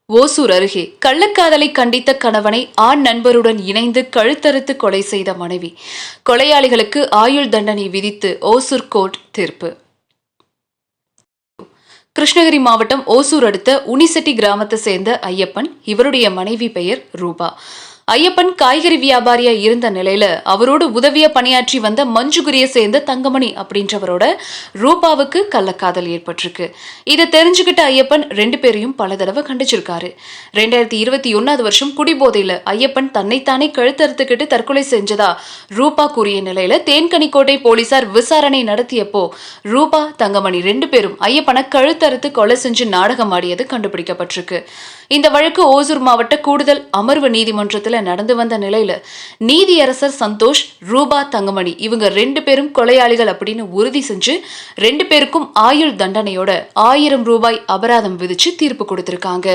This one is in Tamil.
ஓசூர் அருகே கள்ளக்காதலை கண்டித்த கணவனை ஆண் நண்பருடன் இணைந்து கழுத்தறுத்து கொலை செய்த மனைவி. கொலையாளிகளுக்கு ஆயுள் தண்டனை விதித்து ஓசூர் கோர்ட் தீர்ப்பு. கிருஷ்ணகிரி மாவட்டம் ஓசூர் அடுத்த உனிசெட்டி கிராமத்தை சேர்ந்த ஐயப்பன். இவருடைய மனைவி பெயர் ரூபா. ஐயப்பன் காய்கறி வியாபாரியா இருந்த நிலையில அவரோடு உதவியா பணியாற்றி வந்த மஞ்சுகுரிய சேர்ந்த தங்கமணி அப்படின்றவரோட ரூபாவுக்கு கள்ளக்காதல் ஏற்பட்டிருக்கு. இதை தெரிஞ்சுக்கிட்ட ஐயப்பன் ரெண்டு பேரையும் பல தடவை கண்டிச்சிருக்காரு. 2021 குடிபோதையில ஐயப்பன் தன்னைத்தானே கழுத்தறுத்துக்கிட்டு தற்கொலை செஞ்சதா ரூபா கூறிய நிலையில தேன்கனிக்கோட்டை போலீசார் விசாரணை நடத்தியப்போ ரூபா தங்கமணி ரெண்டு பேரும் ஐயப்பனை கழுத்தறுத்து கொலை செஞ்சு நாடகம் ஆடியது கண்டுபிடிக்கப்பட்டிருக்கு. இந்த வழக்கு ஓசூர் மாவட்ட கூடுதல் அமர்வு நீதிமன்றத்தில் நடந்து வந்த நிலையில நீதியரசர் சந்தோஷ், ரூபா, தங்கமணி இவங்க ரெண்டு பேரும் கொலையாளிகள் அப்படின்னு உறுதி செஞ்சு ரெண்டு பேருக்கும் ஆயுள் தண்டனையோட 1000 ரூபாய் அபராதம் விதிச்சு தீர்ப்பு கொடுத்திருக்காங்க.